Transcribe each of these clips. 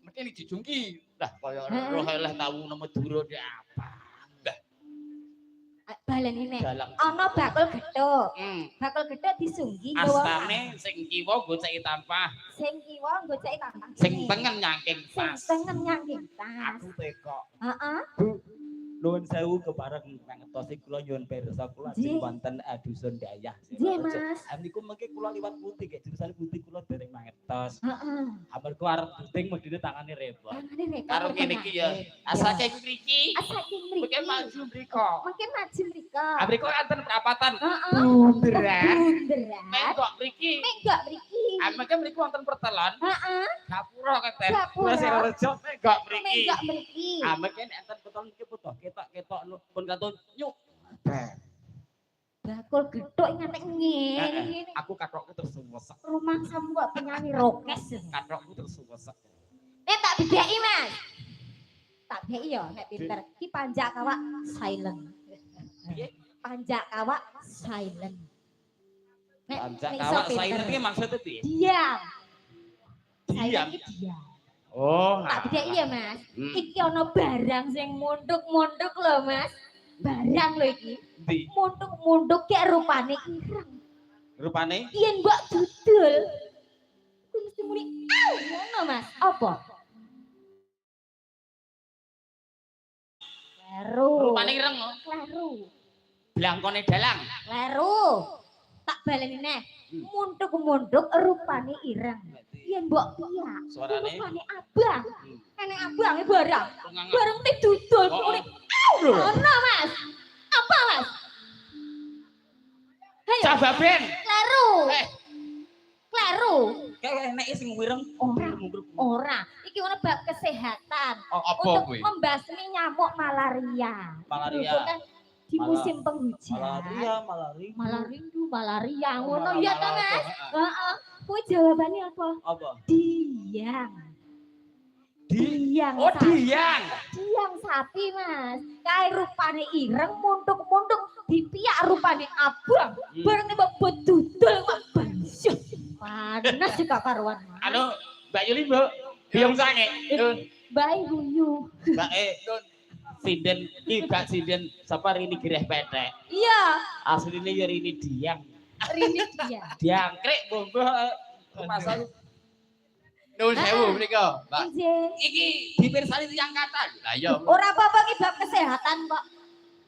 mesti dijungki. Lah kaya roh eleh tahu nang Madura ki apa. Lah baleni nek ana bakul gethuk. Bakul gethuk disunggi nggawa. Astane sing kiwa goceki tampah. Sing kiwa goceki tampah. Sing tengen nyangking tas. Sing tengen nyangking tas. Aku teko. Heeh. Bu, nuwun sewu kepareng ngetosi kula nyuwun pirsa kula ajeng wonten dusun Dayah. Nggih, Mas. Niku mengke kula liwat putih kek jurusan putih kula dereng mangertos. Heeh. Amarga arep puting medine tangane repot. Tangane repot. Karo kene iki ya. Asake mriki. Asake mriki. Mungkin maju mriko. Mungkin maju mriko. Mriko kanten perapatan. Heeh. Bunderan. Bunderan. Menggok mriki. Menggok mriki. Mungkin mriki wonten pertelon. Heeh. Gapura keten. Gapura. Rejo menggok mriki. Menggok mriki. Mungkin enten pertelon iki putuh ketok-ketok pun katun nyuk. Bakul gethuk ngantek ngene. Aku kathokku terus suwesek. Rumah samu kok penyanyi rokes. Kathokku terus suwesek. Tak bedheki, Mas. Tak bedheki ya nek pinter. Ki panjak kawak silent. Panjak kawak silent. Nek Panjak kawak silent iki maksudnya piye? Diam. Diam. Diam. Oh, tak bedheki ya, Mas. Iki ana barang sing munduk-munduk lho, Mas. Barang lho iki. Ndi? Munduk-munduk kek rupane ireng. Rupane? Yen mbok dudul. Kuwi mesti muni, "Au!" ngono, Mas. Apa? Kleru. Rupane ireng lho. Kleru. Blangkone dalang. Kleru. Tak baleni neh. Munduk-munduk rupane ireng. Yen mbok piyak. Suarane rupane abang. Enek abange barang. Tengah. Bareng te dudul muni, "Au!" ngono, Mas. Apa, Mas? Hayo. Cababen. Kleru. Kleru. Kayak enek sing wireng. Ora. Iki ngono bab kesehatan. Oh, apa untuk kuwi? membasmi nyamuk malaria. Malaria. Dulu kan di musim penghujan. Malaria. Malaria ngono ya ta, Mas? Heeh. Kuwi jawabane apa? Apa? Diang. Diang. Oh, sapi. diang. Diang sapi, Mas. Kae rupane ireng, munduk-munduk, dipiak rupane abang. Bareng mbok dudul kok bansyuh. Panas kok karuan. Anu, Mbak Yuli, Mbak. Biong sange. Mbak Yuyu. Mbak sinden iki gak sinden sapa rini gireh petek. Iya, Asline ya rini diang. Rini dia. Diangkrek mbok pasal. Nuwun sewu mriko, Mbak. Nggih. Iki dipirsani tiyang kathah. Lah iya. Ora apa-apa iki bab kesehatan kok.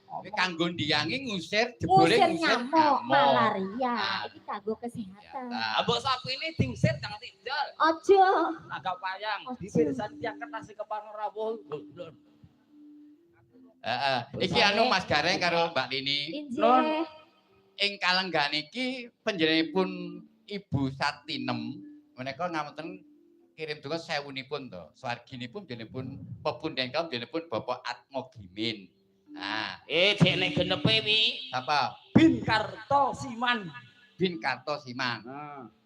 Iki kanggo ndiyangi ngusir jebule Ngusir ngusir nyamuk malaria. Iki kanggo kesehatan. Lah mbok sapine diusir jangan tinggal. Aja. Agak payang. Ojo. Dipirsani tiyang kertas kepareng rawuh. Heeh. Iki anu Mas Gareng karo Mbak Lini. Injih. Ing kalenggan iki panjenenganipun Ibu Satinem menika ngapunten kirim donga sewunipun to. Swarginipun jenenganipun pepundhen kaum jenenganipun Bapak Atmogimin. Nah, cek nek genepe wi apa? Bin Karto Siman. Bin Karto Siman.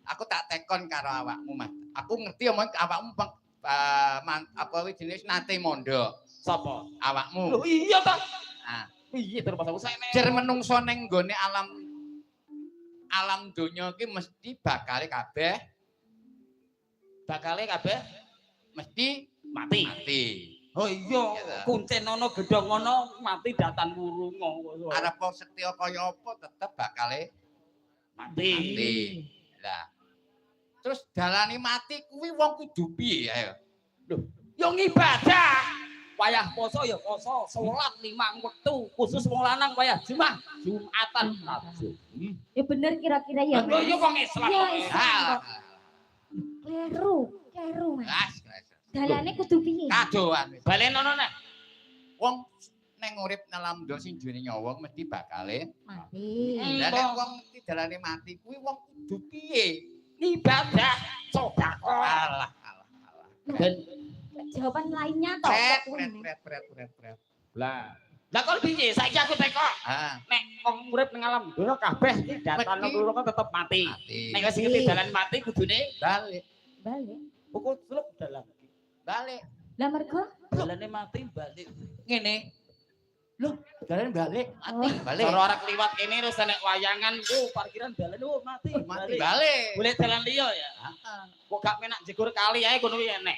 Aku tak tekon karo awakmu, Mas. Aku ngerti omong awakmu apa kuwi jenis nate mondok. Sapa? Awakmu. Lho iya ta? Nah, piye terus pas aku nek jer menungso ning nggone alam donya iki mesti bakale kabeh mesti mati. Oh iya, kuncen ana gedhong ana mati datan wurung. Arep setya kaya apa tetep bakale mati. Lah. Terus dalane mati kuwi wong kudu piye ayo? Lho, ya ngibadah. Wayah poso ya poso, salat 5 wektu, khusus wong lanang wayah Jumatan. Ya bener kira-kira ya. Lho ya wong Islam. Kleru, Mas. Dalane kudu piye? Kadoan. Balenono nek wong neng urip alam donya sing duweni nyawa mesti bakale mati. Lah nek wong mesti dalane mati kuwi wong kudu piye? Ibadah sedekah. Alah. Dan jawaban lainnya toh. Pret. Lah kok piye saiki aku teko? Nek wong urip ning alam donya kabeh iki datan loro kan tetep mati. Nek wis ngerti dalan mati kudune balik. Pukul seluk dalan. Balik. Lah mergo dalane mati balik. Ngene. Loh, dalan balik, mati balik. Cara arek liwat kene terus nek wayangan parkiran dalan mati balik. Boleh dalan liya ya? Heeh. Kok gak menak jegur kali ae kono kuwi enek.